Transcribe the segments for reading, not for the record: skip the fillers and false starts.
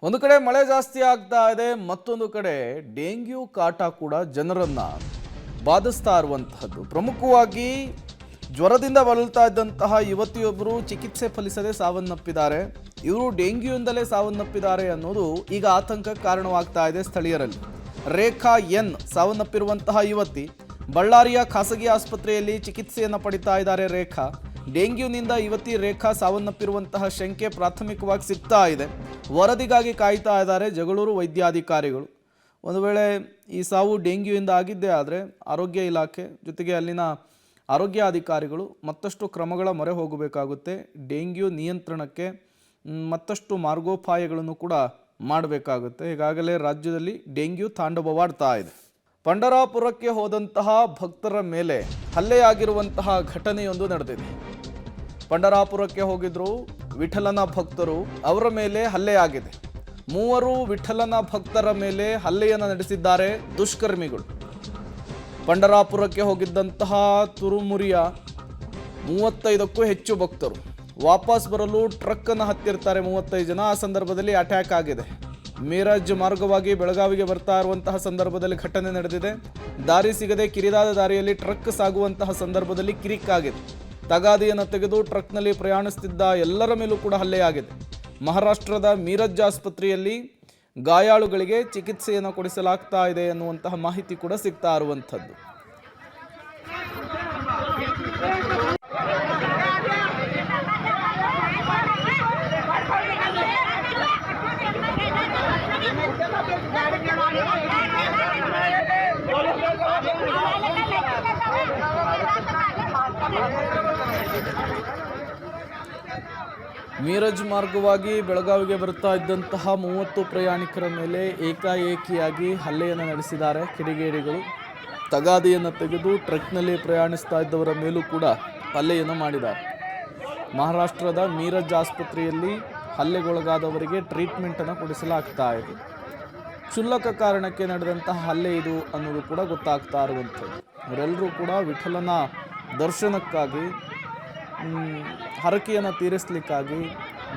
ಒಂದು ಕಡೆ ಮಳೆ ಜಾಸ್ತಿ ಆಗ್ತಾ ಇದೆ, ಮತ್ತೊಂದು ಕಡೆ ಡೆಂಗ್ಯೂ ಕಾಟ ಕೂಡ ಜನರನ್ನ ಬಾಧಿಸ್ತಾ ಇರುವಂತಹದ್ದು. ಪ್ರಮುಖವಾಗಿ ಜ್ವರದಿಂದ ಬಳಲ್ತಾ ಇದ್ದಂತಹ ಯುವತಿಯೊಬ್ಬರು ಚಿಕಿತ್ಸೆ ಫಲಿಸದೆ ಸಾವನ್ನಪ್ಪಿದ್ದಾರೆ. ಇವರು ಡೆಂಗ್ಯೂಯಿಂದಲೇ ಸಾವನ್ನಪ್ಪಿದ್ದಾರೆ ಅನ್ನೋದು ಈಗ ಆತಂಕಕ್ಕೆ ಕಾರಣವಾಗ್ತಾ ಇದೆ ಸ್ಥಳೀಯರಲ್ಲಿ. ರೇಖಾ ಎನ್ ಸಾವನ್ನಪ್ಪಿರುವಂತಹ ಯುವತಿ ಬಳ್ಳಾರಿಯ ಖಾಸಗಿ ಆಸ್ಪತ್ರೆಯಲ್ಲಿ ಚಿಕಿತ್ಸೆಯನ್ನು ಪಡಿತಾ ಇದ್ದಾರೆ. ಡೆಂಗ್ಯೂನಿಂದ ಯುವತಿ ರೇಖಾ ಸಾವನ್ನಪ್ಪಿರುವಂತಹ ಶಂಕೆ ಪ್ರಾಥಮಿಕವಾಗಿ ಸಿಗ್ತಾ ಇದೆ. ವರದಿಗಾಗಿ ಕಾಯ್ತಾ ಇದ್ದಾರೆ ಜಗಳೂರು ವೈದ್ಯಾಧಿಕಾರಿಗಳು. ಒಂದು ವೇಳೆ ಈ ಸಾವು ಡೆಂಗ್ಯೂಯಿಂದ ಆಗಿದ್ದೇ ಆದರೆ ಆರೋಗ್ಯ ಇಲಾಖೆ ಜೊತೆಗೆ ಅಲ್ಲಿನ ಆರೋಗ್ಯ ಅಧಿಕಾರಿಗಳು ಮತ್ತಷ್ಟು ಕ್ರಮಗಳ ಮೊರೆ ಹೋಗಬೇಕಾಗುತ್ತೆ. ಡೆಂಗ್ಯೂ ನಿಯಂತ್ರಣಕ್ಕೆ ಮತ್ತಷ್ಟು ಮಾರ್ಗೋಪಾಯಗಳನ್ನು ಕೂಡ ಮಾಡಬೇಕಾಗುತ್ತೆ. ಈಗಾಗಲೇ ರಾಜ್ಯದಲ್ಲಿ ಡೆಂಗ್ಯೂ ತಾಂಡವವಾಡ್ತಾ ಇದೆ. ಪಂಢರಾಪುರಕ್ಕೆ ಹೋದಂತಹ ಭಕ್ತರ ಮೇಲೆ ಹಲ್ಲೆಯಾಗಿರುವಂತಹ ಘಟನೆಯೊಂದು ನಡೆದಿದೆ. ಪಂಢರಾಪುರಕ್ಕೆ ಹೋಗಿದ್ರು ವಿಠಲನ ಭಕ್ತರು, ಅವರ ಮೇಲೆ ಹಲ್ಲೆಯಾಗಿದೆ. 3 ವಿಠಲನ ಭಕ್ತರ ಮೇಲೆ ಹಲ್ಲೆಯನ್ನು ನಡೆಸಿದ್ದಾರೆ ದುಷ್ಕರ್ಮಿಗಳು. ಪಂಢರಾಪುರಕ್ಕೆ ಹೋಗಿದ್ದಂತಹ ತುರುಮುರಿಯ 35ಕ್ಕೂ ಹೆಚ್ಚು ಭಕ್ತರು ವಾಪಸ್ ಬರಲು ಟ್ರಕ್ ಅನ್ನು ಹತ್ತಿರ್ತಾರೆ 35 ಜನ. ಆ ಸಂದರ್ಭದಲ್ಲಿ ಅಟ್ಯಾಕ್ ಆಗಿದೆ. ಮೀರಜ್ ಮಾರ್ಗವಾಗಿ ಬೆಳಗಾವಿಗೆ ಬರ್ತಾ ಇರುವಂತಹ ಸಂದರ್ಭದಲ್ಲಿ ಘಟನೆ ನಡೆದಿದೆ. ದಾರಿ ಸಿಗದೆ ಕಿರಿದಾದ ದಾರಿಯಲ್ಲಿ ಟ್ರಕ್ ಸಾಗುವಂತಹ ಸಂದರ್ಭದಲ್ಲಿ ಕಿರಿಕಾಗಿದೆ. ತಗಾದಿಯನ್ನು ತೆಗೆದು ಟ್ರಕ್ನಲ್ಲಿ ಪ್ರಯಾಣಿಸುತ್ತಿದ್ದ ಎಲ್ಲರ ಮೇಲೂ ಕೂಡ ಹಲ್ಲೆಯಾಗಿದೆ. ಮಹಾರಾಷ್ಟ್ರದ ಮೀರಜ್ ಆಸ್ಪತ್ರೆಯಲ್ಲಿ ಗಾಯಾಳುಗಳಿಗೆ ಚಿಕಿತ್ಸೆಯನ್ನು ಕೊಡಿಸಲಾಗ್ತಾ ಇದೆ ಎನ್ನುವಂತಹ ಮಾಹಿತಿ ಕೂಡ ಸಿಗ್ತಾ ಇರುವಂಥದ್ದು. ಮೀರಜ್ ಮಾರ್ಗವಾಗಿ ಬೆಳಗಾವಿಗೆ ಬರ್ತಾ ಇದ್ದಂತಹ 30 ಪ್ರಯಾಣಿಕರ ಮೇಲೆ ಏಕಾಏಕಿಯಾಗಿ ಹಲ್ಲೆಯನ್ನು ನಡೆಸಿದ್ದಾರೆ ಕಿಡಿಗೇಡಿಗಳು. ತಗಾದಿಯನ್ನು ತೆಗೆದು ಟ್ರಕ್ನಲ್ಲಿ ಪ್ರಯಾಣಿಸ್ತಾ ಇದ್ದವರ ಮೇಲೂ ಕೂಡ ಹಲ್ಲೆಯನ್ನು ಮಾಡಿದ್ದಾರೆ. ಮಹಾರಾಷ್ಟ್ರದ ಮೀರಜ್ ಆಸ್ಪತ್ರೆಯಲ್ಲಿ ಹಲ್ಲೆಗೊಳಗಾದವರಿಗೆ ಟ್ರೀಟ್ಮೆಂಟನ್ನು ಕೊಡಿಸಲಾಗ್ತಾ ಇದೆ. ಕ್ಷುಲ್ಲಕ ಕಾರಣಕ್ಕೆ ನಡೆದಂತಹ ಹಲ್ಲೆ ಇದು ಅನ್ನೋದು ಕೂಡ ಗೊತ್ತಾಗ್ತಾ ಇರುವಂಥದ್ದು. ಇವರೆಲ್ಲರೂ ಕೂಡ ವಿಠಲನ ದರ್ಶನಕ್ಕಾಗಿ, ಹರಕೆಯನ್ನು ತೀರಿಸಲಿಕ್ಕಾಗಿ,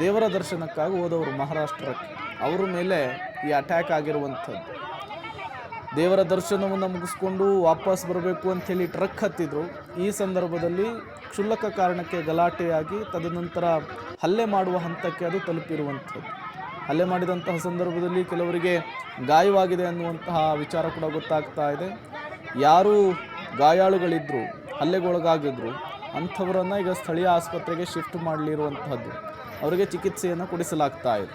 ದೇವರ ದರ್ಶನಕ್ಕಾಗಿ ಹೋದವರು ಮಹಾರಾಷ್ಟ್ರಕ್ಕೆ. ಅವರ ಮೇಲೆ ಈ ಅಟ್ಯಾಕ್ ಆಗಿರುವಂಥದ್ದು. ದೇವರ ದರ್ಶನವನ್ನು ಮುಗಿಸ್ಕೊಂಡು ವಾಪಸ್ ಬರಬೇಕು ಅಂಥೇಳಿ ಟ್ರಕ್ ಹತ್ತಿದ್ರು. ಈ ಸಂದರ್ಭದಲ್ಲಿ ಕ್ಷುಲ್ಲಕ ಕಾರಣಕ್ಕೆ ಗಲಾಟೆಯಾಗಿ ತದನಂತರ ಹಲ್ಲೆ ಮಾಡುವ ಹಂತಕ್ಕೆ ಅದು ತಲುಪಿರುವಂಥದ್ದು. ಹಲ್ಲೆ ಮಾಡಿದಂತಹ ಸಂದರ್ಭದಲ್ಲಿ ಕೆಲವರಿಗೆ ಗಾಯವಾಗಿದೆ ಅನ್ನುವಂತಹ ವಿಚಾರ ಕೂಡ ಗೊತ್ತಾಗ್ತಾ ಇದೆ. ಯಾರು ಗಾಯಾಳುಗಳಿದ್ರು, ಹಲ್ಲೆಗೊಳಗಾಗಿದ್ರು, ಅಂಥವರನ್ನು ಈಗ ಸ್ಥಳೀಯ ಆಸ್ಪತ್ರೆಗೆ ಶಿಫ್ಟ್ ಮಾಡಲಿರುವಂತಹದ್ದು. ಅವರಿಗೆ ಚಿಕಿತ್ಸೆಯನ್ನು ಕೊಡಿಸಲಾಗ್ತಾ ಇದೆ.